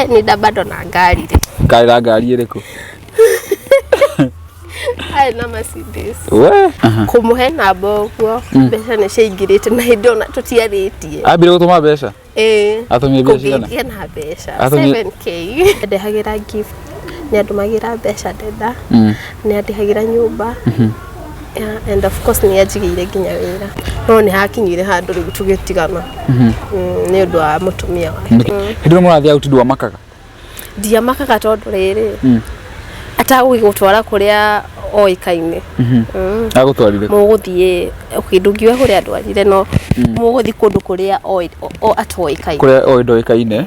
ni bado na ngari ri. Ngari iriku? Ai na Mercedes. Kumuhe na boguo mbeca ni ciingirite na hindo na tutiaritie. Abire gutuma mbeca? Atumie mbeca cigana? Kugia na mbeca 7k. Ndehagira gift. Ni andumagira mbeca ndenda. Ni andihagira nyumba. And of course ni ajigire nginya wira. No ni hakinyire handu riu tugitigana. Ni undu wa mutumia wake. Hindo murathia utindwa makaga? Ndia makaga tondu riri. Atagugutwara kuria oikaine. Agutwarire muguthie ukindungiwe kuria ndwarire no muguthi kundu kuria atoikaine. Kuria oikaine.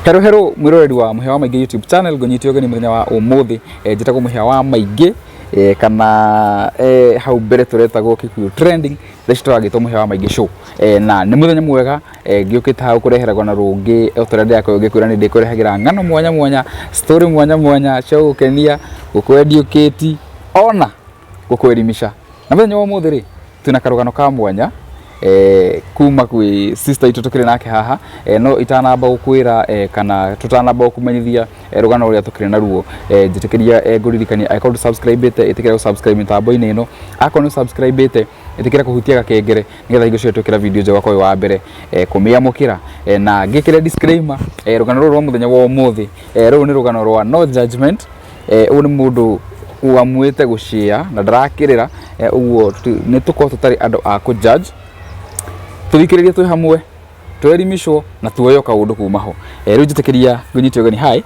Hero mwiroreri wa muhia wa maingi YouTube channel ngonyitio gani muthenya wa umuthi njitagwo muhia wa maingi kana hau mbere turetagwo Kikuyu trending theci turagitwo muhia wa maingi show na ni muthenya mwega ngiukite hau kureheragwo na rungi uturende yako ngikwira ni ndikurehagira ngano mwanya story mwanya cia gukenia gukwendiukiti ona gukwerimisha na muthenya wa umuthi ri twina karugano ka mwanya kuma kwi sister itu tukire nake haha no itanamba gukwira kana tutanamba gukumenyithia rugano ruria tukire naruo njitikiria nguririkania akorwo subscribe itikira subscribe mitambo-ini ino akorwo subscribe itikira kuhutia gakengere nigetha hingo cio tukira video njega kwa wa mbere kumiamukira na ngikire disclaimer rugano ruru rwa muthenya wa umuthi ruru ni rugano rwa no judgment uni mundu uamwite gushare na ndarakirira uguo ni tuko tutari andu a ku judge tuthikiririe twi hamwe twerimishwo na tuoyo kaundu kuma ho riu njitikiria ngonyitio gani hi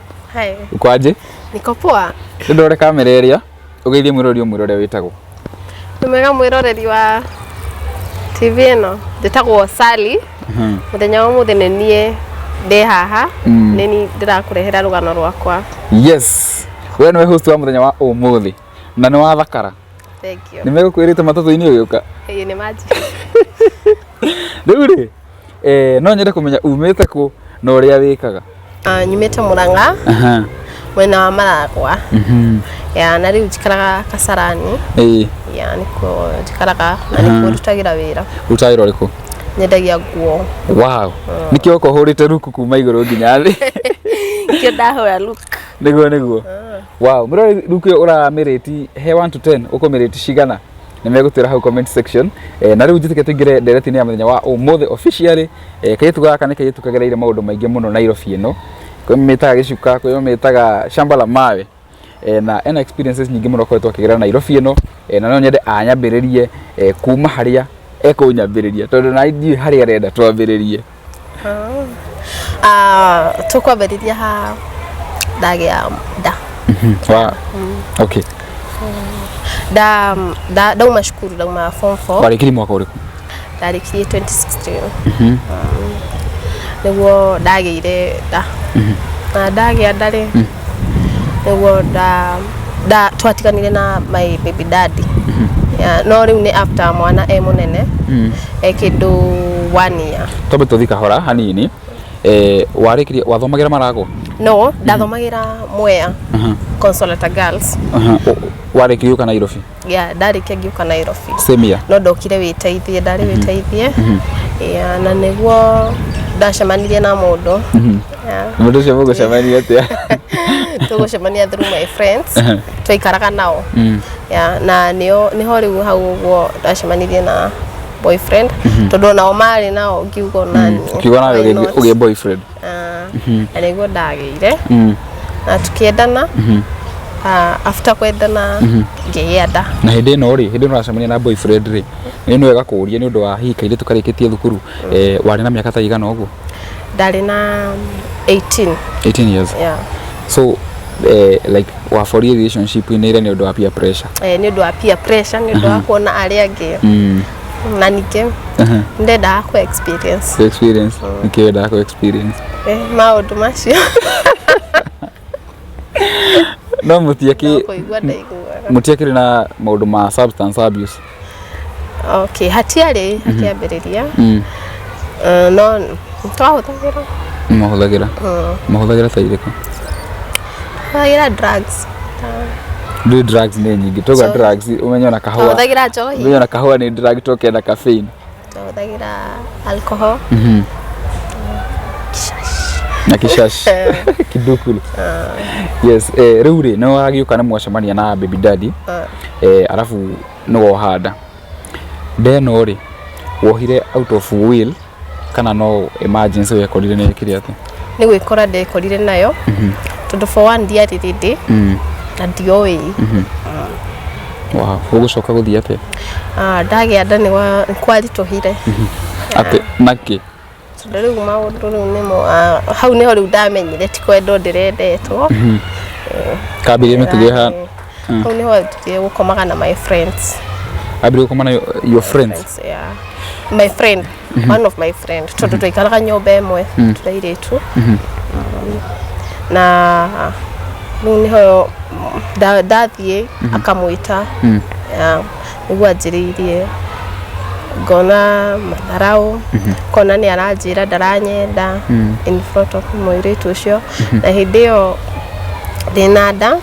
ukwaje niko poa ndore kamera iria ugeithie mwiroreri witagwo numega mwiroreri wa TV ino ndetagwo Sally muthenya wa muthenya nie ndi haha nini ndirakurehera rugano rwakwa yes we no host wa muthenya wa umuthi na ni wa thakara thank you nimegukwirite matatu-ini ugiuka ni maji Rĩu no nyende kumenya umite ku na uria wikaga. Nyumite Murang'a. Mwena wa Maragwa. Ya na riu njikaraga Kasarani. Ya niko njikaraga na niko rutagira wira. Rutagira riku? Nyendagia nguo. Wow. Nikio ko hurite ruku kuma iguru nginya thi. Kio ndahura look. Niguo. Wow, mura ruku ura mireti he 1 to 10 uko mireti cigana? Nimegutira hau comment section na riu njitike tuingire ndereti-ini ya muthenya wa umuthi officially kayitu gaka ni kayitu kagereire maundu maingi muno Nairobi ino kwi mitaga gicuka kwi mitaga shamba la mawe na ena experiences nyingi muno kwetwa kigerera Nairobi ino na no nyende anyambiririe kuma haria ekunyambiriria tondu na ndi haria renda twambiririe tukwambiriria ha ndagia da wow okay dauma shukuru dauma form 4 warikiri mwaka uriku ndarikirie 2016 niguo ndageire na ndagia ndari niguo twatiganire na my baby daddy no riu ni after mwana munene kindu 1 year tobe tuthika hora hanini warikirie wathomagira Maragwa no ndathomagira Mwea Consolata Girls warikirie uka Nairobi ndarikia ngiuka Nairobi same year no ndokire witeithie ndari witeithie na niguo ndacemanirie na mundu mundu cio mugucemania atia tugucemania through my friends twaikaraga nao na niho riu hau uguo ndacemanirie na boyfriend tondu nao mari nao ngiugo nani kiugo nayo ugie boyfriend na niguo ndageire na tukiendana after kwendana ngienda na hindi no racemania na boyfriend ri ni wega kuuria ni undu wa hikaire tukarikitie thukuru wari na miaka ta igana uguo ndari na 18 years so like wa for relationship in ile ni undu wa peer pressure ni undu wa peer pressure ni undu wa kuona aria angi na nike ndenda ku experience nikienda ku experience maundu macio no mutiakiri na maundu ma substance abuse okay hatiari akiambiriria no mahuthagira ta iriko hagira drugs Do drugs nĩ nyingĩ toga drugs umenya na kahũa tũhũthagĩra njohi umenya na kahũa nĩ drug toke na caffeine tũhũthagĩra alcohol na kishash kidukulu yes rĩu rĩ no wagĩũka na mwacemania na baby daddy arafu no hada ndeno rĩ wohire out of will kana no emergency wekorire nĩ kĩrĩa atĩ nĩ gwĩkora ndekorire nayo tondũ for one ndiarĩ rĩndĩ na ndioĩ wow ũgũcoka gũthiĩ atĩa ndagĩa nda nĩ kwaritũhire atĩ naki tondũ rĩu maũndũ rĩu nĩmo hau nĩho rĩu ndamenyire ti kwendwo ndĩrendetwo kambire mĩtugo ha hau nĩho ndĩrĩ gũkomaga na my friends abiri gũkoma na your friends yeah my friend one of my friend tondũ twaikaraga nyũmba ĩmwe tũrairĩtu na rĩu nĩho ndathiĩ akamwĩta nĩguo anjĩrĩirie ngona matharau kona nĩ aranjĩra ndaranyenda in front of mũirĩtu ũcio na hĩndĩ ĩyo ndĩna nda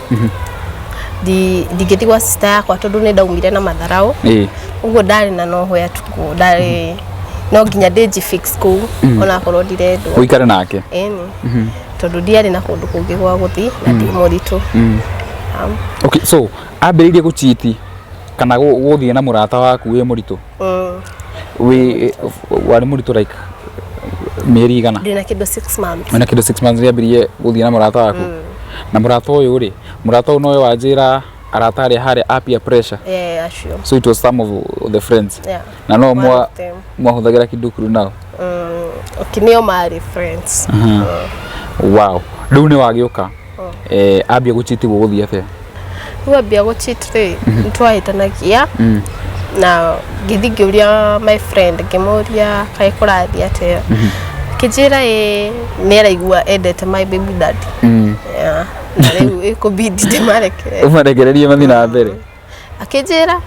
ndigĩthiĩ gwa sister yakwa tondũ nĩ ndaumire na matharau ũguo ndarĩ na nohoya tuku ndarĩ no nginya ndĩnjifix kũu ona korwo ndirendwo ũikare nake tondũ ndiarĩ na kũndũ kũngĩ gwa gũthiĩ na ndĩ mũritũ okay so ambĩrĩirie gũchiti kana gũthiĩ na mũrata waku wĩ mũritũ warĩ mũritũ like mĩeri igana ndĩna kĩndũ 6 months na kĩndũ 6 months ambĩrĩirie gũthiĩ na mũrata waku na mũrata ũyũ rĩ mũrata ũyũ nowe wanjĩra arata arĩa harĩ peer pressure sure so it was some of the friends na no mwahũthagĩra kidukuru nao okay nĩo marĩ friends wow rĩu nĩ wagĩũka ambia gũchiti gũthiĩ atĩa ambia gũchiti twahĩtanagia na ngĩthi ngĩũria my friend ngĩmũria kaĩ kũrathiĩ atĩa kĩnjĩra nĩ araigua endete my baby daddy na rĩu ĩkũbidi ndĩmarekere ũmarekererie mathi na mbere akĩnjĩra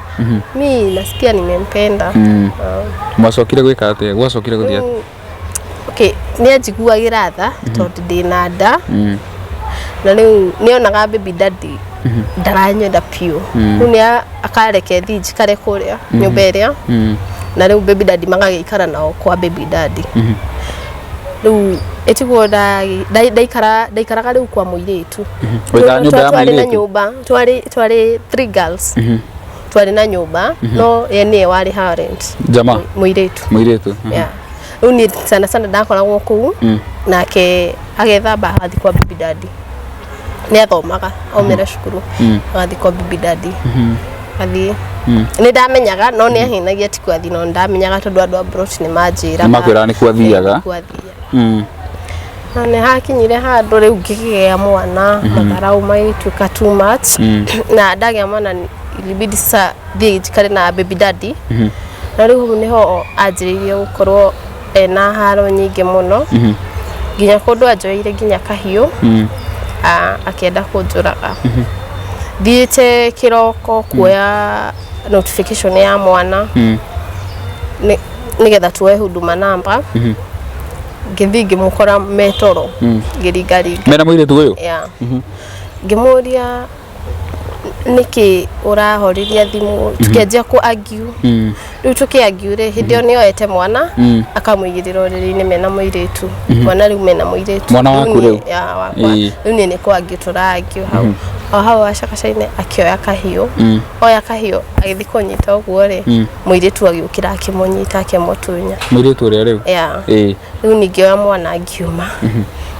mi nasikia nimempenda mwacokire gwĩka atĩa gwacokire gũthiĩ atĩa okay nĩ anjiguagĩra tha tondũ ndĩna nda na rĩu nĩonaga baby daddy ndaranyenda piũ rĩu nĩ akareke thiĩ njikare kũrĩa nyũmba ĩrĩa na rĩu baby daddy magagĩikara nao kwa baby daddy rĩu etiguo ndaikaraga rĩu kwa mũirĩtu twarĩ na nyũmba twarĩ 3 girls twarĩ na nyũmba no ye nĩe warĩ parent jama mũirĩtu rĩu niĩ sana sana ndakoragwo kũu nake agethamba agathiĩ kwa baby daddy nĩ athomaga aumĩra cukuru agathiĩ kwa baby daddy athiĩ nĩ ndamenyaga no nĩ ahinagia ti kwathi no ndamenyaga tondũ andũ a brot nĩ manjĩra makwĩra nĩ kwathiaga na nĩ hakinyire handũ rĩu ngĩgĩa mwana matharau magĩtuĩka too much na ndagĩa mwana ilibidi sasa thiĩ njikare na baby daddy na rĩu nĩho anjĩrĩirie gũkorwo ena haro nyingĩ mũno nginya kũndũ anjoeire nginya kahiũ akĩenda kũnjũraga thiĩte kĩroko kuoya notification ya mwana nĩgetha tuoe huduma number ngĩthiĩ ngĩmũkora metoro ngĩringaringa mena mũirĩtu ũyũ ngĩmũria nĩkĩ ũrahoriria thimũ tukĩanjia ku argue rĩu tũkĩargue hĩndĩ ĩyo nĩoete mwana akamũigĩrĩra ũrĩrĩ-inĩ mena mũirĩtu mwana rĩu mena mũirĩtu mwana waku rĩu rĩu niĩ nĩ kũargue tũraargue hau o hau gacakaca-inĩ akĩoya kahiũ oya kahiũ agĩthiĩ kũnyita ũguo rĩ mũirĩtu agĩũkĩra akĩmũnyita akĩmũtunya mũirĩtu ũrĩa rĩu rĩu ningĩ oya mwana ngiuma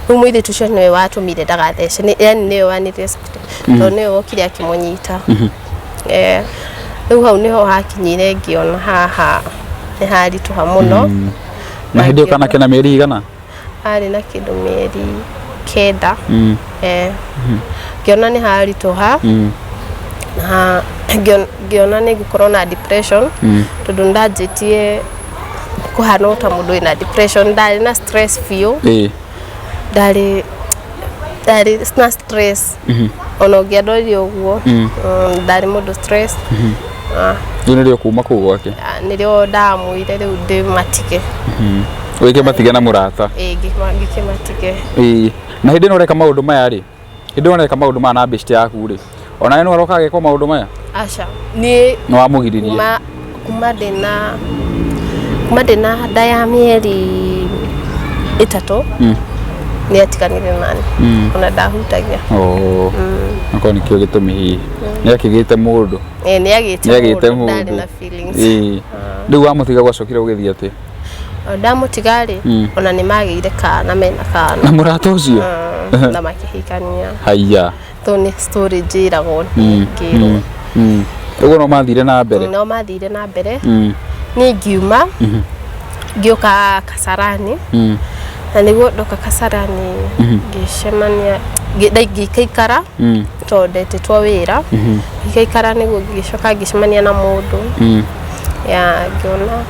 rĩu mũirĩtu ũcio nĩwe watũmire ndagathece yani nĩwe wanirespect tondũ nĩwe wokire akĩmũnyita rĩu hau nĩho hakinyire ngĩona haha nĩ haritũha mũno na hĩndĩ ĩyo kana kena mĩeri igana arĩ na kĩndũ mĩeri 9 ngĩona nĩ haritũha na ngĩona nĩ ngũkorwo na depression tondũ ndanjĩtie kũhana ta mũndũ wĩna depression ndarĩ na stress feel ndarĩ na stress ona ũngĩandoire ũguo ndarĩ mũndũ stress rĩu nĩrĩo kuma kũu gwake nĩrĩo ndamwĩire rĩu ndĩmatige wĩkĩmatige na mũrata ngĩkĩmatige na hĩndĩ ĩno ũreka maũndũ maya rĩ hĩndĩ ĩno ũreka maũndũ maya na best yaku rĩ Ona eno aroka agekwa maundu maya acha ni no amugiririe kuma ndina nda ya mieri 3 ni atikanire nani ona ndahutagia nako nikio gitumi hihi ni akigite mundu ni agite mundu ndari na feelings riu amutiga gwacokire ugithii ati ndamutigari ona ni magire kana mena kana na murata ucio na makihikania haiya to ni story njiragwo ngiro ugo no mathire na mbere ni ngiuma ngioka Kasarani na niguo ndoka Kasarani ngicemania ngikaikara tondete twa wira ngikaikara niguo ngicoka ngicemania na mundu ya ngiona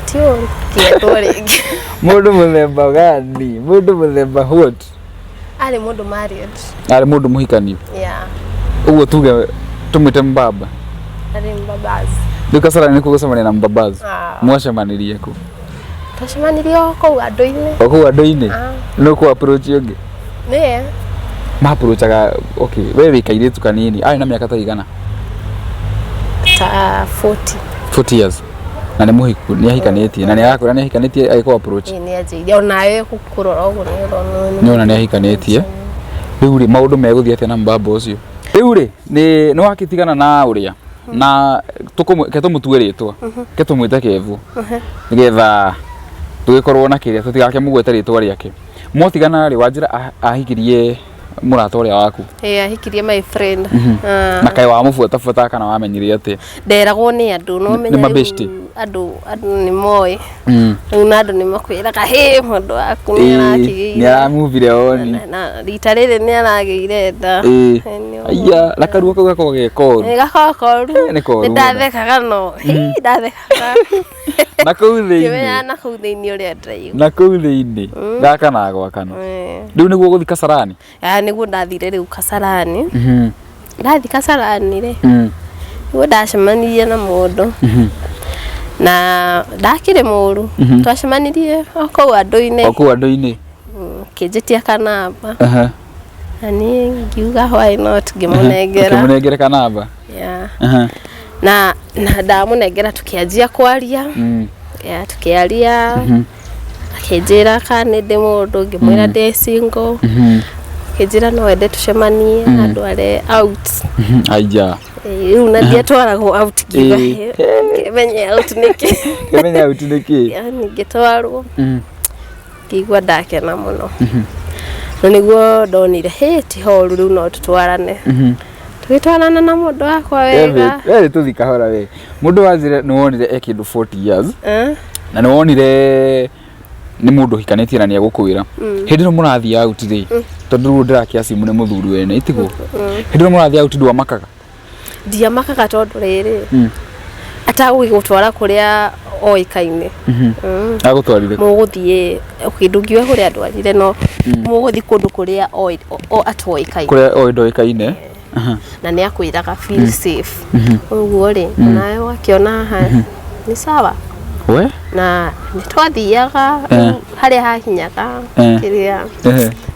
tio kiendo ringi mundu muthemba gani mundu muthemba what ari mundu married ari mundu muhikani uguo tuge tumite mbaba ari mbabas Kasarani niko gũcemania na wababas mwacemanirie ku twacemanirie kou andũ-inĩ no ku approach ungi ni ma approachaga okay wewe wikairitu kanini ai na miaka ta igana ta 40 years na ni muhiku ni ahikanitie na ni akora ni ahikanitie aiko approach ni aje nawe kukurora uguo ni ona ni ahikanitie riu ri maundu meguthii atia na mbaba ucio riu ri ni wakitigana na uria na ketumutue ritwa ketumwite Kevu nigetha tugikorwo na kiria tutigake mugwete ritwa riake motigana ri wanjira ahikirie murata uria waku ahikirie my friend na kai wa mufuata kana wamenyire ati nderagwo ni andu no menya andu ni moi na andu ni makwiraga he mundu waku ni arakigire ni aramuvire oni na rita riri ni aragire nda aya la karuo kau gako gekoru ni ndathekaga no ndathekaga na kau thiini kimenya na kau thiini uria ndaigu na kau thiini gaka na gwakano riu niguo guthi Kasarani niguo ndathire riu Kasarani ndathi Kasarani ri niguo ndacemanirie na mundu na ndakire muru twacemanirie kou andu-ini kinjitia kanamba ani ngiuga why not ngimunengera kanamba na ndamunengera tukianjia kwaria tukiaria akinjira kana ndi mundu ngimwira ndi single kinjira no ende tucemanie andu are out aya riu na ndia twaragwo out kiga kemenya out niki yani ngitwarwo ngigwa ndakena muno no niguo ndonire ti horu riu no tutwarane tugitwarana na mundu wakwa wega wewe tuthika hora we mundu wazire no wonire ekindu 40 years na no wonire ni mundu hikanetie na ni agukwira hindi no murathia out ri tondu ndirakia simu ni muthuri wene itigo hindi no murathia out ndwa makaga ndia makaga tondu riri atagwi gutwara kuria oikaine agutwarire muguthie ukindungiwe kuria ndwarire no muguthi kundu kuria atoikaine kuria ndoikaine na ni akwiraga feel safe uguo ri nawe wakiona ni sawa we na nitwathiaga haria hahinyaga kiria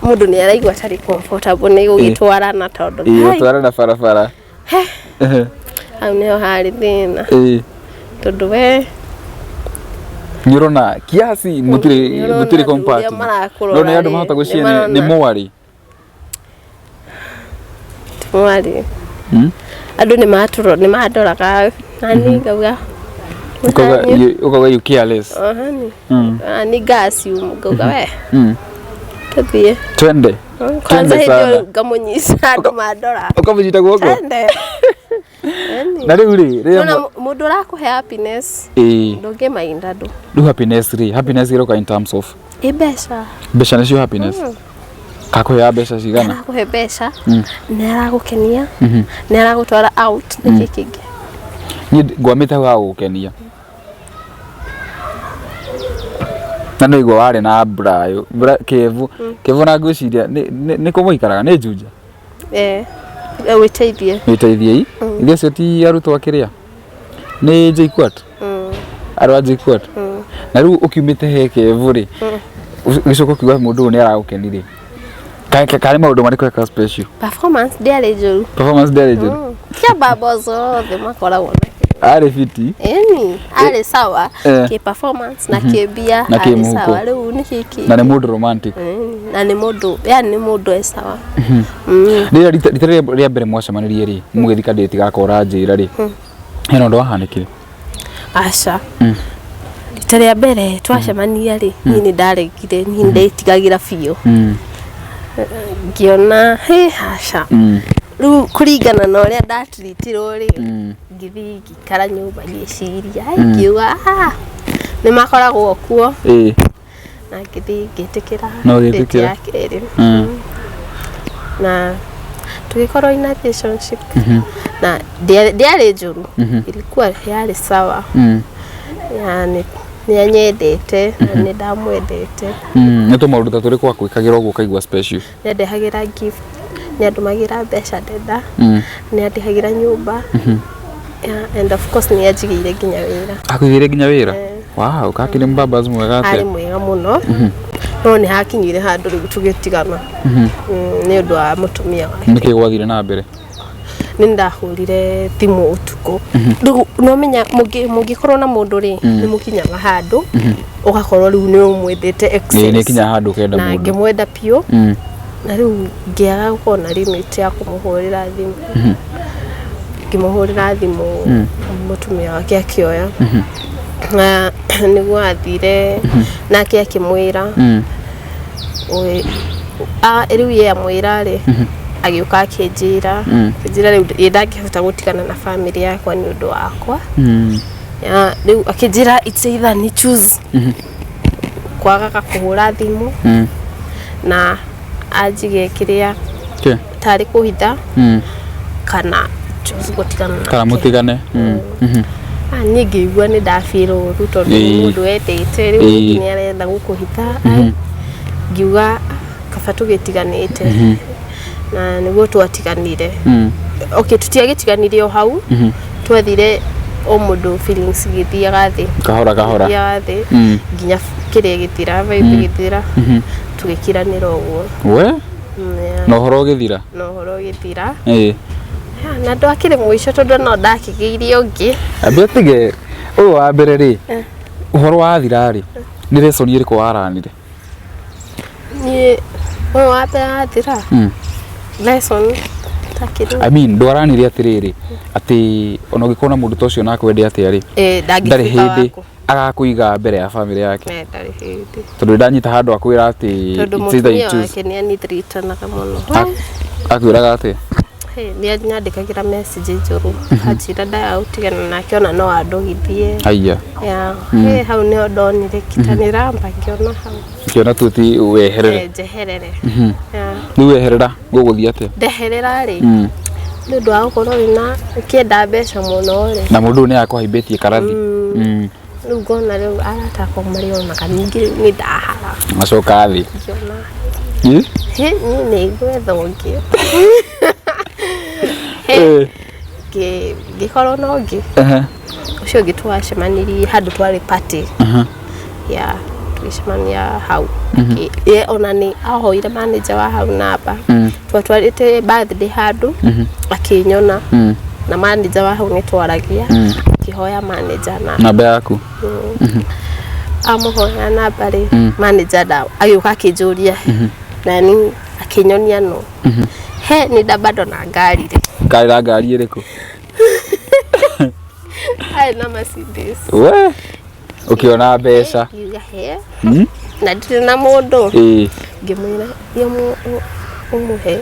mundu ni araigwa tari comfortable ni gugitwarana tondu gutwarana barabara au nio hari thina tondu we nyurona kiasi mutire compart no ni andu mahota guciene ni mwari andu ni madoraga nani ngauga ukoga you careless ni gasi ngauga we tuthie twende sana ngamunyisa andu madora ukamujita guoko na riu ri mundu rakuhe happiness ndungi mainda ndu happiness iroka in terms of beca nicio happiness kakuhe beca cigana kakuhe beca ni aragukenia ni aragutwara out ni kikingi ni ngwamite wa gukenia na no igwa wari na Brayo Kevu na ngwiciria ni kumuikaraga ni njunja witeithie iria cio ti arutwo akiria ni JKUAT arwa JKUAT na riu ukiumite he Kevu ri gicoka kiuga mundu ni aragukenire Kari maundu mariko eka special. Performance ndiarĩ njũru. Performance ndiarĩ njũru. Kia babozo the makoragwo na. Arĩ fiti. Arĩ sawa. Ki performance na ki bia arĩ sawa. Rĩu nĩ kiki. Na nĩ mũndũ romantic. Na nĩ mũndũ, yani nĩ mũndũ e sawa. Rita rĩa mbere mwacemanirie rĩ, mũgĩthi kadeti gakora njĩra rĩ. Hena ũndũ wahanĩkire. Aca. Rita rĩa mbere twacemania rĩ, niĩ nĩ ndaregire, niĩ ndetigagira biũ. Ngiona aca. Rĩu kũringana na ũrĩa ndatiritirwo rĩ, ngĩthi ngĩikara nyũmba ngĩciria, ngiuga nĩ makoragwo kuo. Na ngĩthi ngĩtĩkĩra ndĩti yake rĩ. Na tugikorwo in a relationship. Na ndiarĩ njũru, ilikuwa yarĩ sawa. Yani nĩanyendete na nĩ ndamwendete. Nĩ tũmaũndũ ta tũrĩkũ akwĩkagĩra ũguo kaigua special? Nĩandehagira gift, nĩandumagira mbeca ndenda, nĩandehagira nyũmba. And of course nĩanjigĩire nginya wĩra. Akũigĩire nginya wĩra? Wow, kakĩrĩ wababas mwega atĩa? Arĩ mwega mũno. No nĩ hakinyire handũ rĩu tũgĩtigana. Nĩ ũndũ wa mũtumia wake. Nĩkĩ gwathire na mbere? Nĩ ndahũrire thimũ ũtukũ. No menya mũngĩkorwo na mũndũ rĩ, nĩ mũkinyaga handũ ũgakorwo rĩu nĩ ũmwendete excess. Nĩ kinya handũ kenda mũndũ. Na ngĩmwenda piũ. Na rĩu ngĩaga gũkorwo na limit ya kũmũhũrĩra thimũ. Ngĩmũhũrĩra thimũ mũtumia wake akĩoya. Na nĩguo athire nake akĩmwĩra rĩu ye amwĩra rĩ agĩũka akĩnjĩra rĩu ndangĩhota gũtigana na family yakwa nĩ ũndũ wakwa. Rĩu akĩnjĩra it's either ni choose kwagaga kũhũra thimũ na anjige kĩrĩa tarĩ kũhitha kana choose gũtigana nake. Kana mũtigane. Niĩ ngĩigua nĩ ndafeel ũru tondũ mũndũ wendete rĩu nĩ arenda gũkũhitha. Ngiuga kaba tũgĩtiganĩte. Na nĩguo twatiganire. Okay, tutiagĩtiganire o hau. Twathire o mũndũ feelings gĩthiaga thĩ. Kahora. Nginya kĩrĩa gĩthira, vibe gĩthira. Tũgĩkiranĩra ũguo. We? Na ũhoro ũgĩthira? Na ũhoro ũgĩthira. Na ndakĩrĩ mũico tondũ no ndakĩgĩire ũngĩ. Abetige ũyũ wa mbere rĩ. Ũhoro wa thira rĩ. Nĩ lesson ĩrĩkũ waranire? Niĩ ũyũ wa mbere wa thira. Lesson takĩrĩ. I mean ndwaranire atĩrĩrĩ atĩ ona ũngĩkorwo na mũndũ ta ũcio nakwende atĩa rĩ. Ndarĩ hĩndĩ agakũiga mbere ya family yake. Ndarĩ hĩndĩ. Tondũ ndanyita handũ akwĩra atĩ it's either you choose. Tondũ mũtumia wake nĩanitritanaga mũno. Akwĩraga atĩa? Nĩanyandĩkagĩra message njũru. Anjĩra ndagũtigana nake ona no andũgithie. Aiya. Hau nĩho ndonire kitanĩra ngĩona hau. Ngĩona tu ti weherere. Njeherere. Nĩ weherera gũgũthiĩ atĩa? Ndeherera rĩ. Nĩ ũndũ wa gũkorwo wĩna ũkĩenda mbeca mũno rĩ. Na mũndũ nĩ akũhaimbĩtie karathi. Rĩu ngona rĩu aratakwo marĩ onaga ningĩ nĩ ndahara. Macoka thĩ. Niĩ nĩ gwetha ũngĩ. Ngĩkorwo na ũngĩ. Ũcio ũngĩ twacemanirie handũ twarĩ party. Tũgĩcemania hau. Ona nĩ ahoire manager wa hau namba. Twatwarĩte birthday handũ akĩnyona. Na manager wa hau nĩ twaragia. Akĩhoya manager namba yaku. Amũhoya namba rĩ. Manager agĩũka akĩnjũria. Na niĩ akĩnyonia no. Nĩ ndabado na ngari rĩ. Ngari ĩrĩkũ? Na Mercedes. We? Ũkĩona mbeca. Na ndirĩ na mũndũ. Ngĩmwĩra ũmũhe.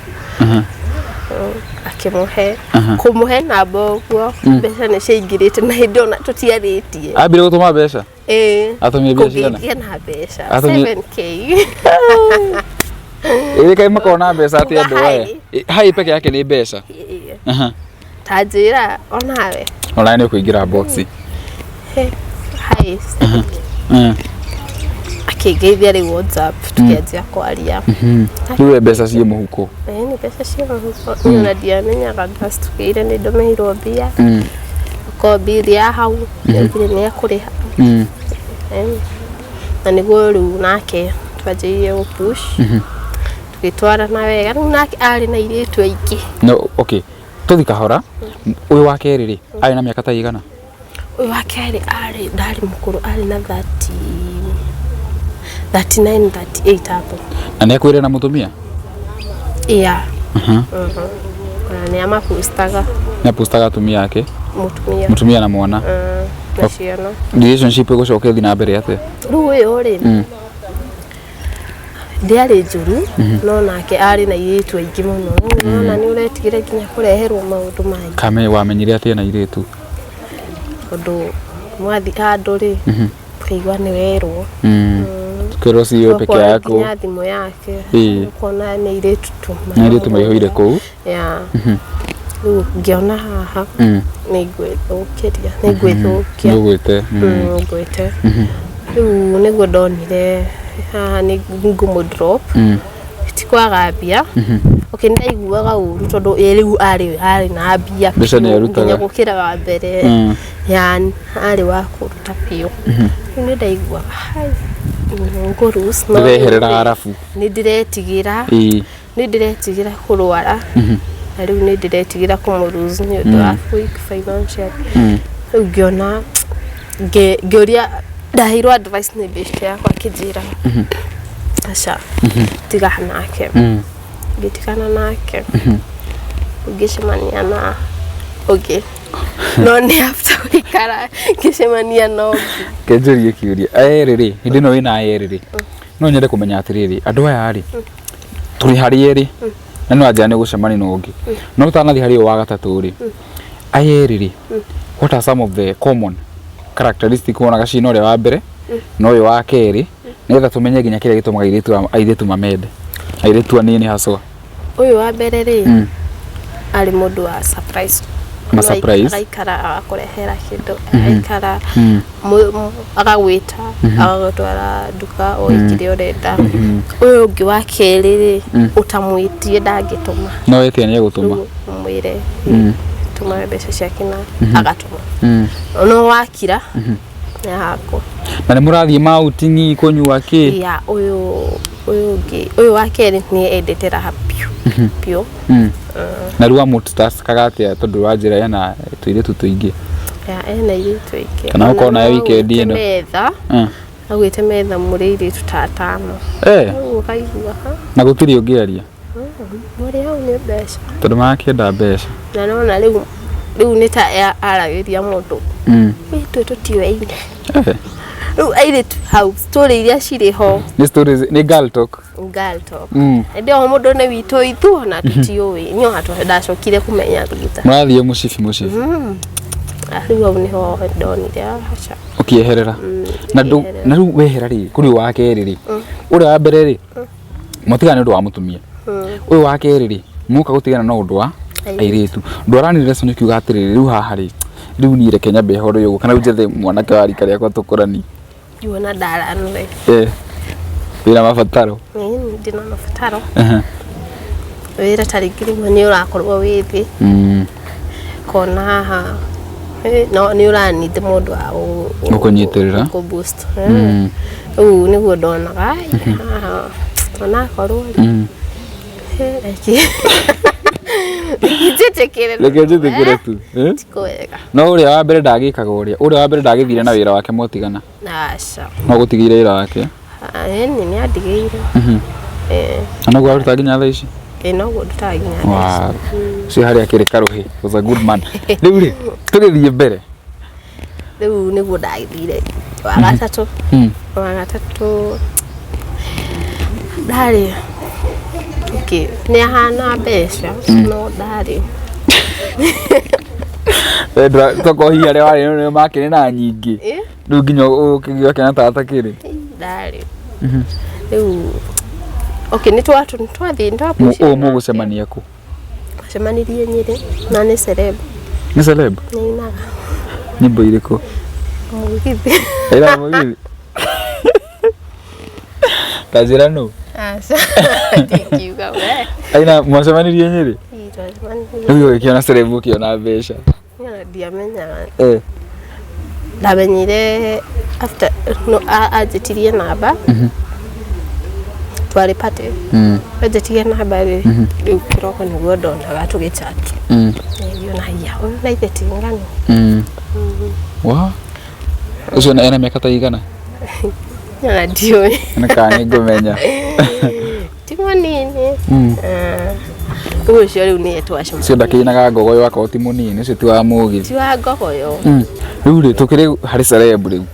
Akĩmũhe. Kũmũhe namba ũguo. Mbeca nĩ ciaingĩrĩte na hĩndĩ ona tũtiarĩtie. Ambire gũtũma mbeca? Atumie mbeca cigana? Kũgĩithia na mbeca. 7K. Kai makona mbeca atĩ andũ hai peke yake nĩ mbeca. Tanjĩra onawe. Ona nĩ ũkũingĩra box. Hai. Akĩngeithia rĩu WhatsApp tukĩanjia kwaria. Rĩu mbeca ciĩ mũhuko. Nĩ mbeca ciĩ mũhuko. Niĩ ona ndiamenyaga basi tukĩire nĩ ndomeirwo mbia. Ko bill ya hau nĩ ekũrĩha. Na nĩguo rĩu nake twanjĩrĩirie gũpush. Gitwara na wega nake ari na iritu aiki. No, okay. Tuthi kahora. Uyu wa keri ri ari na miaka ta igana? Uyu wa keri ari ndari mukuru ari na 39 38 hapo. Na nĩakwĩre na mũtumia? Yeah. Ni ama postaga. Na postaga atumia yake? Mutumia na mwana. Na ciana. Relationship ĩgũcoka ĩthiĩ na mbere atĩa? Rĩu ũyũ rĩ. Ndiarĩ njũru no nake ari na iritu aingĩ mũno. Na nĩ ũretigĩra nginya kũreherwo maũndũ mangĩ. Kame wamenyire atĩa na iritu? Ũndũ mwathi handũ rĩ. Kũigua nĩ werwo. Kero siyo peke yako. Kwa thimo yake. Kuona nĩ iritu tu. Nĩ iritu maihũire kũu? Yeah. Ngiona haha nĩngwĩthũkĩria Ngwĩte. Rĩu nĩguo ndonire haha nĩ ngumu drop tikwaga mbia. Okay, ndaiguaga ũru tondũ rĩu arĩ na mbia nginya gũkĩra wa mbere. Yani arĩ wa kũruta biũ. Nĩ ndaigua ngurus no ndeherera arafu nĩ ndiretigĩra kũrwara. Rĩu nĩ ndiretigĩra kũmũruzu nĩ ũndũ wa weak financial. Rĩu ngĩona ngĩũria ndaheirwo advice nĩ best yakwa akĩnjĩra aca tigana nake. Ngĩtigana nake ngĩcemania na ũngĩ no nĩ after gũikara ngĩcemania na ũngĩ. Kenjũrie kĩũria rĩrĩ hĩndĩ ĩno wĩna rĩrĩ no nyende kũmenya atĩrĩrĩ andũ aya rĩ tũrĩ harĩ erĩ na no anjia nĩ gũcemania na ũngĩ no ũtanathiĩ harĩ wa gatatũ rĩ rĩrĩ what are some of the common characteristics wonaga ciina ũrĩa wa mbere no ũyũ wa kerĩ nĩgetha tũmenye nginya kĩrĩa gĩtũmaga airĩtu mamende airĩtu anini haswa. Ũyũ wa mbere rĩ arĩ mũndũ wa surprise. Agaikara agakũrehera kĩndũ agaikara agagwĩta agagũtwara nduka o kĩrĩa ũrenda. Ũyũ ũngĩ wa kerĩ rĩ ũtamwĩtie ndangĩtũma. No wetia nĩ egũtũma. Mwĩre tuma mbeca ciake na agatũma. No wakira yako. Na nĩ mũrathiĩ mautingi kũnyua kĩ? Ya ũyũ wa kerĩ nĩ endete raha piũ. Na rũa multitask kagatia tondũ wa njĩra yana tũirĩtu tũingĩ. Ena airĩtu aingĩ. Kana ũkorwo nayo weekend ĩno. Metha. Agwĩte metha mũrĩ airĩtu ta atano. Ũkaigua ha? Na gũtirĩ ũngĩaria. Mũrĩ hau nĩ mbeca. Tondũ makĩenda mbeca. Na nona rĩu nĩ ta aragĩria mũndũ. Ithuĩ tũtiũĩine. Rĩu airĩtu hau story iria cirĩ ho. Nĩ stories nĩ girl talk. Ndio mũndũ nĩ witũ ithu na tũtiũĩ. Nyo ndacokire kũmenya thutha. Mũrathiĩ mũcibi. Rĩu hau nĩho ndonire aca. Ũkĩeherera. Na rĩu wehera rĩ kũrĩ wa kerĩ rĩ. Ũrĩa wa mbere rĩ mũtigane ũndũ wa mũtumia. Ũyũ wa kerĩ rĩ mũka gũtigana na ũndũ wa airĩtu. Ndwaranire soni kiuga atĩrĩrĩ rĩu haha rĩ rĩu niĩ reke nyambe horo yũgũ kana njethe mwanake wa rika rĩakwa tũkũrani. Yuona ndaranire. Wĩna mabataro. Ndina mabataro. Wĩra tarĩngĩ rĩmwe nĩ ũrakorwo wĩ thĩ. Kona haha no nĩ ũraninde mũndũ wa gũkũnyitĩrĩra. Gũkũboost. Rĩu nĩguo ndonaga onakorwo Reke njĩtĩkĩre tu. No ũrĩa wa mbere ndagĩkaga ũrĩa wa mbere ndagĩthire na wĩra wake mũtigana. Aca. No gũtigĩire wĩra wake. Nĩ andigĩire. Na no gwaruta nginya thaa ici. No gwaruta nginya thaa ici. Harĩa kĩrĩ karũhĩ was a good man. Rĩu rĩ tũgĩthiĩ mbere. Rĩu nĩguo ndagĩthire wa gatatũ. Wa gatatũ ndarĩ nĩ ahana mbeca no ndarĩ. Tokohia rĩa warĩ nĩ makĩrĩ na nyingĩ. Rĩu nginya ũkĩgĩa kĩna tata kĩrĩ. Ndarĩ. Rĩu nĩ twathiĩ mũgũcemania kũ? Twacemanirie Nyĩrĩ na nĩ celeb. Nĩ celeb? Nĩ inaga. Nyĩmbo irĩkũ? Mũgithi. Ĩra mũgithi. Tajira no. Ndikiuga we. Aina mwacemanirie Nyĩrĩ? Rĩu ũkĩona celeb ũkĩona mbeca. Ndiamenyaga. Ndamenyire after anjĩtirie namba. twari pate bajetige na habari riu kiroko niguo ndonaga tugichat iyo na hiya na itheti ngano wa ucio na ena miaka ta igana na dio na kani ngumenya timo nini ucio riu ni twashima cio ndakinaga ngogoyo wako ti munini ucio ti wa mugi ti wa ngogoyo riu ri tukiri hari celeb riu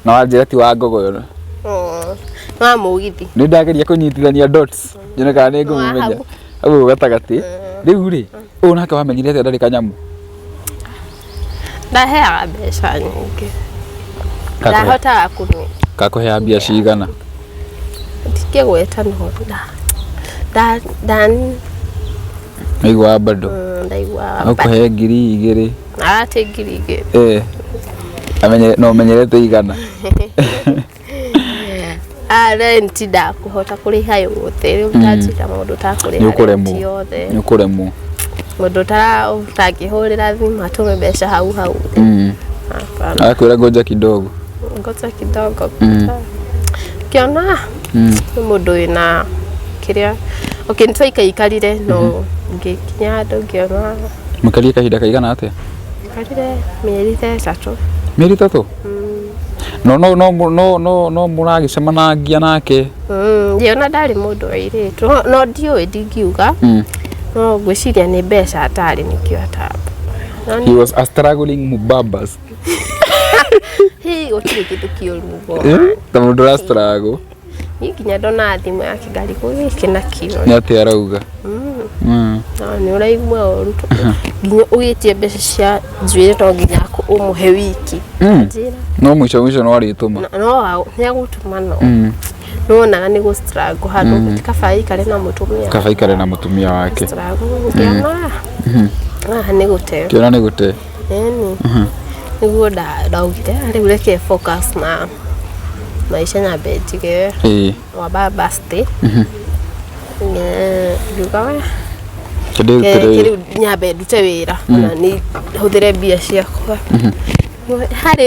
na wanjira ti wa ngogoyo wa mugithi ni ndageria kunyitithania dots jone kana ni ngumenya au gatagati riu ri unaka wamenyire ati ndari kanyamu ndaheaga mbeca nyingi ndahota kuni kakuhea mbia cigana tikigweta no dan igwa bado ndaigwa akuhe 2,000 ate 2,000 amenye no menyerete igana rent ndakuhota kuriha yothe utajira mundu takuriha nyukuremu mundu utakihurira thima tume mbeca hau akwira ngoja kidogo kiona mundu ina kiria nitwaikarire no ngikinya andu ngiona mukaria kahinda kaigana atia karire mieri 3 mieri 3 no muragicemanagia nake ndiona ndari mundu airitu no ndiwe ndingiuga no gwiciria ni mbeca atari nikio ataba he was a struggling wababas otire kindu kiuru ta mundu ra struggle nginya ndona thimu yake ngari gukina kio ni ati arauga ni uraigua oruto nginya ugitie mbeca cia njuire to nginya umuhe wiki no mwisho no arituma no ni agutuma no na ni go struggle handu kabai kare na mutumia wake struggle ni gute kiona ni gute niguo ndaugire riu reke focus na maisha na betige wababas ndugawe kiriu nyambe ndute wira na ni huthire mbia ciakwa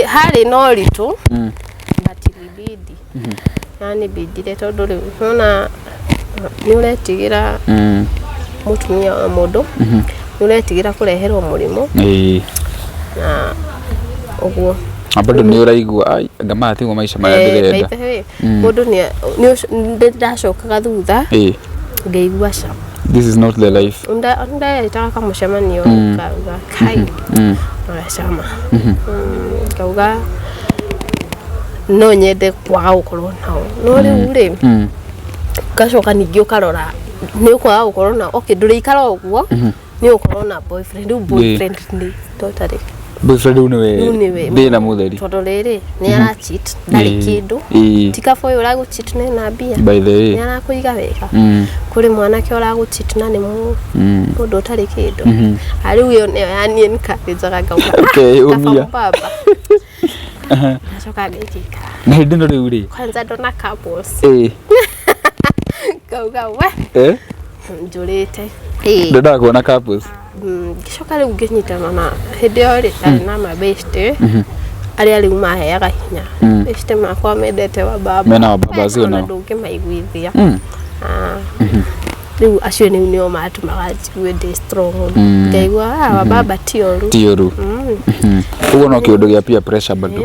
hari no ritu batilibidi yani bidire tondu riu nona ni uretigira mutumia wa mundu ni uretigira kureherwo murimo na uguo abado ni uraigua ai ngamati ngo maisha maya ndirenda mundu ni ndacokaga thutha ngeigua ca this is not the life unda itaka kama mucemanio kauga kai cama kauga no nyende kwaga gukorwo nao no riu ri gacoka ningi ukarora ni ukwaga gukorwo nao okay nduri ikara uguo ni ukorwo na boyfriend ni totally boyfriend uniwe ndina mutheri tondu riri ni ara cheat ndari kindu tikafo ura gu cheat na mbia by the way ni ara kuiga wega kuri mwanake ura gu cheat na ni mundu utari kindu ari uyo ne yani encourage ngauga okay umia baba achoka gekika na hindi ndo riu ri kwanza ndona couples ngauga we njurite ndenda kuona couples gicoka riu nginyitana na hindi yo ri ndari na mabeste aria riu maheaga hinya beste makwa mendete wababa mena wababa cio no ndungi maiguithia riu acio nio matumaga njigue ndi strong ngaigua wababa ti oru uguo no kiundu gia peer pressure bado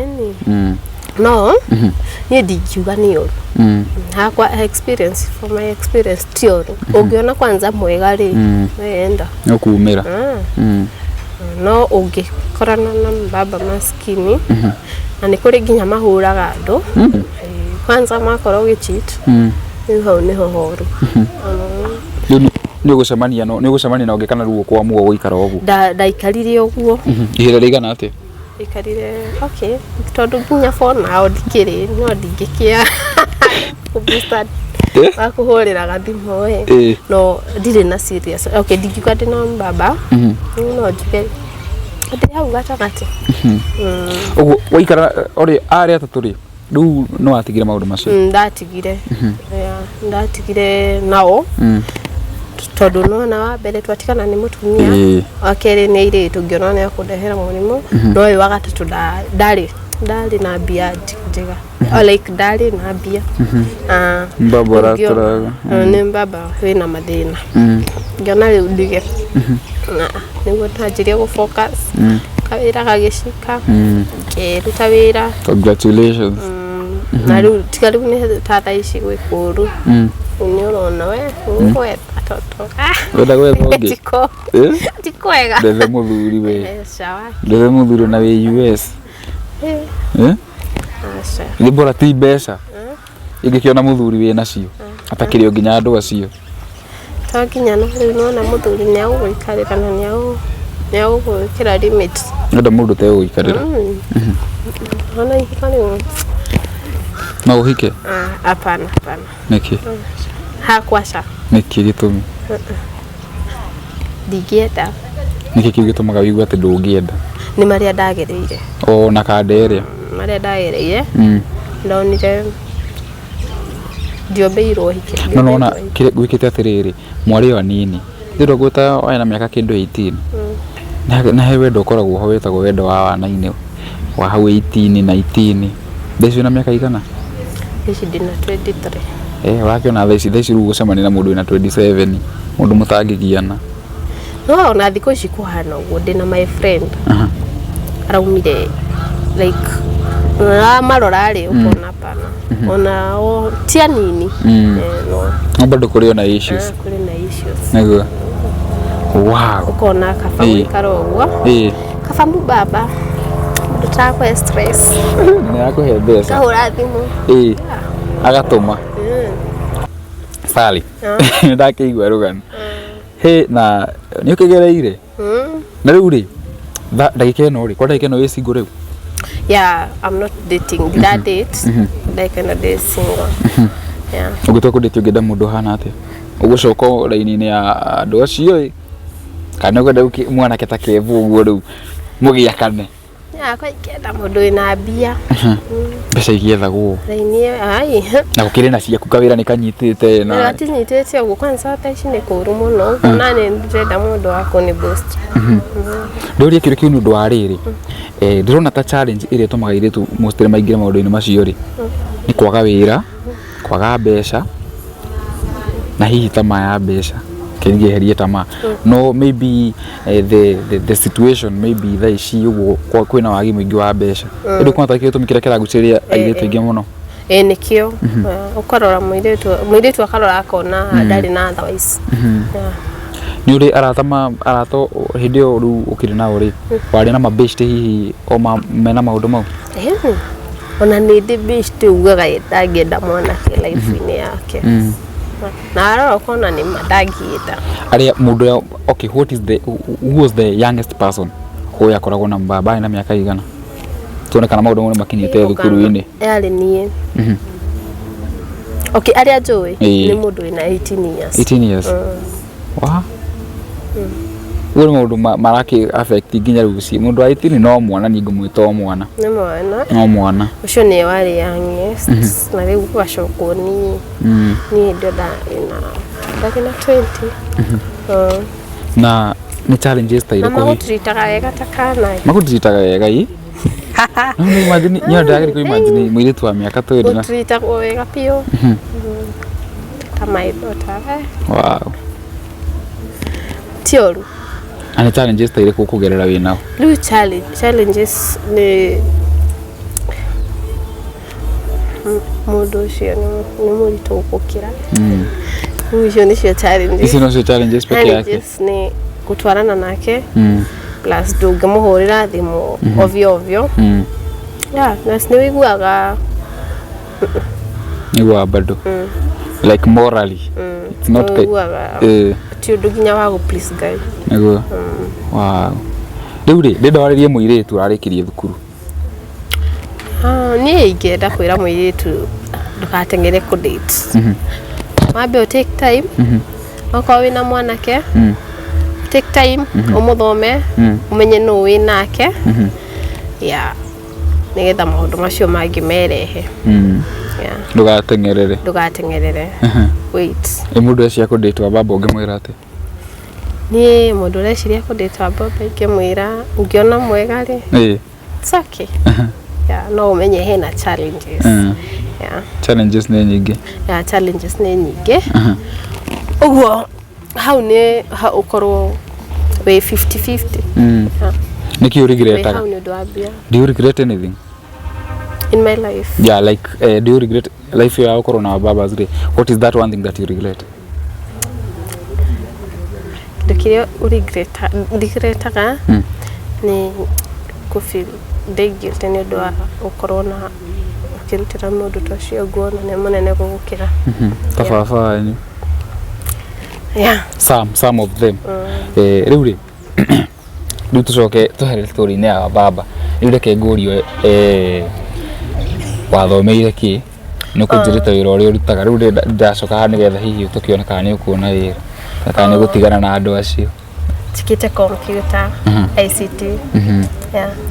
no ni ndingiuga ni oru hakwa experience from my experience ti oru ungiona kwanza mwega ri wenda no kuumira no ungikorana na baba maskini na ni kuri nginya mahuraga andu kwanza makoro gicheat ni ho horu ni gucemania na ungikana ruo kwa mugo guikara ogu ndaikarire oguo ihira rigana ati ikarire okay tondu nginya phone nao ndikiri no ndingikia kubusta akuhurira gathimo no ndire na serious okay ndingiuga ndi na baba no ndike ndire hau gatagati uguo waikara ori ari ataturi riu no atigire maundu macio ndatigire nao tondu nona wa mbere twatikana ni mutumia wa keri ni ire tungiona ni akundehera murimo no uyu wa gatatu ndari ndari na mbia njega like ndari na mbia baba raturaga ni baba wina mathina ngiona riu ndige niguo ndanjirie gu focus kawira gagicika ngiruta wira. Congratulations. Na riu tiga riu ni tata ici gwikuru ni urona we we atoto wenda gwethogi tikwega ndethe muthuri we sawa ndethe muthuri na we US asa ni bora ti mbeca ingikiona muthuri we nacio atakire nginya andu acio takinya no riu nona muthuri ni agwikarira na ni agwikira limit nda mundu te gwikarira ona ikani no uhike hapana niki hakwasha niki gitumi ndigienda niki kigitumaga wigua ati ndungienda ni maria ndagereire na kanderia maria ndagereire ndonire ndiobeirwo hike no na gwikite atiriri mwari wa nini ndiro gwita wena miaka kindu 18 na he wendo koragwo ho wetagwo wendo wa wana-ini wa hau 18 19 ndeci na miaka igana ndeci ndina 23 wakiona theci riu gucemania na mundu wina 27 mundu mutangigiana no na thiko ici kuhana uguo ndina my friend araumire like marorari ukona pana ona o tia nini no bado kuri na issues kuri na issues nego wow ukona kafamu karoguo kafamu baba mutakwa stress ni yako he besa kahura thimu agatuma sali ndakiigua rugano na ni ukigereire na riu ri ndagika ino ri kwa ndagika ino single riu I'm not dating that date like in a day single ugitwa ku date ugenda mundu hana ati ugucoka raini-ini ya andu acio kana ugenda mwana keta kevu uguo riu mugiakane kwa ikenda mundu ina mbia mbeca igiethagwo raini ai na gukiri na ciaku kawira ni kanyitite na ati nyitite uguo kwanza ta ici ni kuru muno na ni ndenda mundu wako ni boost ndoria kiri kiu nundu wa riri ndirona ta challenge iria tumaga iritu mostly maingira maundu-ini macio ri ni kwaga wira kwaga mbeca na hihi tamaa ya mbeca kingeherie tamaa no maybe the situation maybe tha ici uguo kwina wagi mwingi wa mbeca ndu kwanta kire tumikira kiraguciria airitu ingi muno nikio ukarora muiritu akarora akona ndari na otherwise ni uri arato hidio ru ukiri na uri wari na mabeshte hihi o mena maundu mau ona ni ndi beshte ugaga ndangenda mwana ke life-ini yake na arora kona ni madangiita aria mundu okay who was the youngest person who yakoragwo na baba na miaka igana tuone kana maundu mone makinyite thukuru-ini yari nie okay aria njui ni mundu ina 18 years wa uri mundu maraki affect nginya ruci mundu wa 18 no mwana ningo mwito mwana no mwana ucio ni wari youngest na riu gwacokwo ni ndo da ina ndakina 20 na ni challenges ta iriko magutiritaga wega takana magutiritaga wega i no ni imagine nyo ndagiri ko imagine mwiritu wa miaka 20 na gutiritaga wega pio tamai bota wow tioru ani challenges ta iriko kugerera wina lu challenges ni mundu ucio ni muritu gukira ucio ni cio challenges ici no cio challenges peke yake ni gutwarana nake plus ndungimuhurira thimu ovyo na siniwiguaga igua bado like morally it's not tiundu nginya wa gu please guy nego wow riu ri ndoraririe muiritu arikirie thukuru ni ingenda kwira muiritu ndukatengere ku date wambe take time oko wina mwanake take time umuthome umenye no winake nigetha maundu macio mangi merehe ndugatengerere wait mundu acia ku date wa baba ngimwira ati ni mundu ureciria ku date wa baba ngimwira ngiona mwega ri it's okay no umenye hena challenges. Challenges nĩ nyingĩ. Challenges nĩ nyingĩ. Uguo hau nĩ ukorwo we 50-50. Niki you regret? Do you regret anything in my life? Yeah, like do you regret life ya ukorwo na wababas? What is that one thing that you regret? Ndikire regretaga ni kufeel guilty ni ndo ukorwo na ukirutira mundu tocio nguona ni munene gugukira. Tafafa ni. Some of them. Riu ri riu tucoke tuhere story ni ya baba. Riu reke ngurio wathomeire ki ni kunjirita wira uria urutaga. Riu ndacoka ha nigetha hihi tukiona kana ni ukuona wira kana ni gutigana na andu acio. Tikite computer, ICT.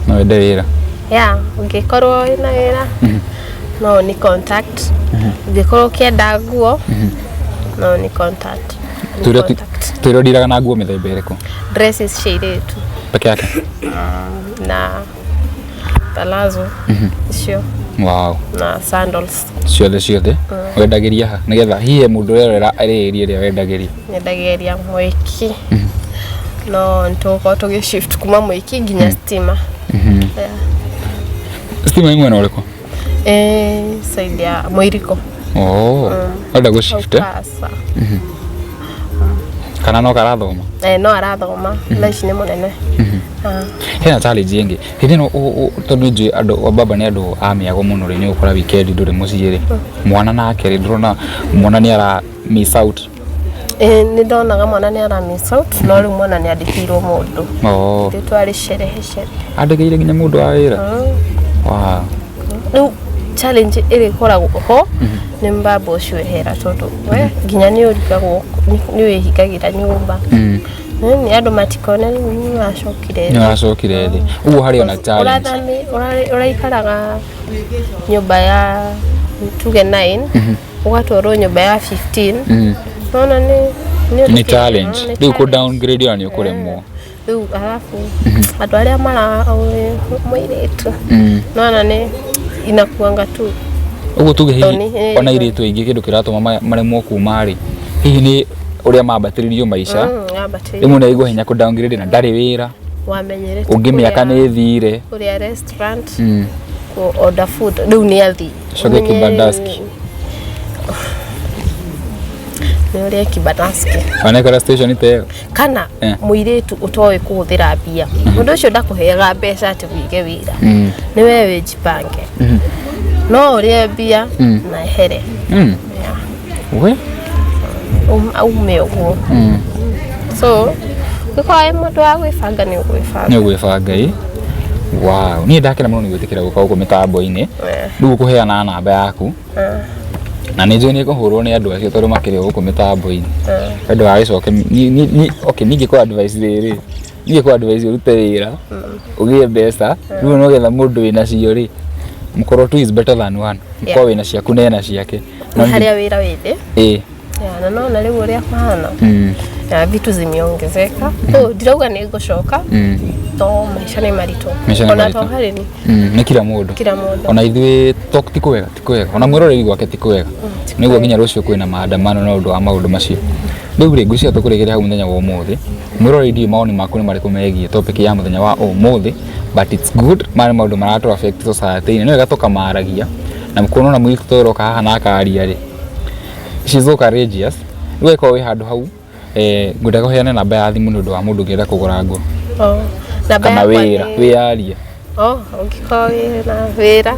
No wende wira. Ungikorwo ina wira no ni contact. Ungikorwo kienda nguo no ni contact. Tuiro diraga na nguo mithemba iriku? Dresses shade tu peke yake na palazzo icio. Wow. Na sandals ciothe wendagiria ha nigetha hihe mundu rero ariria ria wendagiria? Nendagiria mwiki no ntoko tugi shift kuma mwiki nginya stima. Stima imwe na uriko? Side ya Mwiriko. Wenda gu shift? Kana no karathoma? No arathoma na ici ni munene. Hena challenge yengi hindi no tondu nje andu wababa ni andu amiago muno ri ni ukora weekend nduri muciiri mwana nake ri ndurona mwana ni ara miss out. Ni ndonaga mwana ni ara miss out no ri mwana ni andikirwo mundu. Twari sherehe. Andikire nginya mundu wa wira? Wow. No challenge iri koragwo ho ni mbabo cwehera tondu we nginya ni urikagwo ni wihingagira nyumba. Ni andu matikone ni wacokire thi uguo hari ona challenge uraikaraga nyumba ya tuge 9 ugatwaro nyumba ya 15 nona ni challenge riu ku downgrade yani ukuremwo riu alafu andu aria mara mwiritu nona ni inakuanga tu uguo tuge hihi ona iritu ingi kindu kiratuma maremwo kuma ri hihi ni uria mabatiririo maisha imwe na igwa hinya ku downgrade na ndari wira wamenyerete ungimiaka ni thire uria restaurant ku order food riu ni athi shoge kibadaski ni uria kibadaski anekora station ite kana muiritu utoe kuhuthira bia mundu ucio ndakuheaga mbeca ati wige wira ni wewe jipange no uria bia na here we aume uguo so kwa mundu wa gwibanga ni gwibanga wow ni ndakira muno ni gwitikira guka uko mitambo-ini riu kuheana namba yaku na ni njoni kuhurwo ni andu acio tondu makiri guku mitambo-ini andu agicoke okay ningi kwa advice riri ningi kwa advice urute wira ugie mbeca riu no getha mundu wina cio ri mukoro two is better than one kwa wina ciaku nena ciake na haria wira windi na no na riu uria mahana vitu zimeongezeka ndirauga ni gucoka to maisha ni marito ona to hari ni kila mundu ona ithui talk tikuwega ona mwiroreri gwake tikuwega niguo nginya rucio kwina maandamano na undu wa maundu macio riu ri ngucia tukuregeria hau muthenya wa umuthi mwiroreri maoni maku ni mariko megie topic ya muthenya wa umuthi but it's good maundu maratu affect society ni wega tukamaragia na mkono na mwili tutoroka haha na akaria ri she's so courageous weko we handu hau ngutaka heane namba ya thimu nundu wa mundu ngienda kugura nguo namba ya wiaria ungiko na wira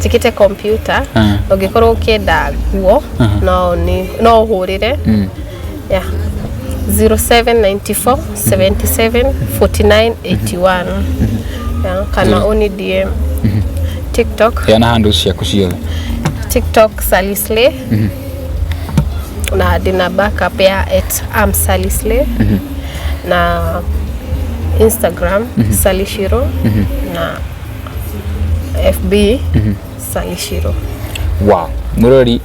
tikite computer ungikorwo ukienda nguo no uhurire 0794 77 49 81 kana oni DM TikTok yana handles ciaku ciothe TikTok Salisle na dina backup ya @amsalisle na Instagram Salishiro na FB Salishiro. Wow, murori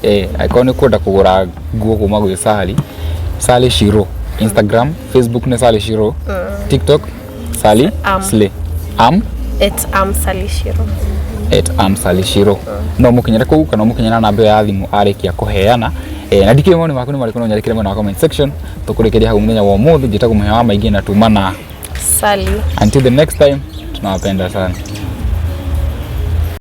icon kwenda kugura nguo kuma gwi Salishiro. Instagram, Facebook ne Salishiro, TikTok Salisle. @amsalishiro. @amsalishiro. No mukinyera ku kana mukinyera namba ya thimu arikia kuheana na ndike moni maku ni mariko no nyarikire mwena wa comment section tukurekeria hau muthenya wa umuthi njita kumuhewa maingi na tumana Sally. Until the next time tunawapenda sana.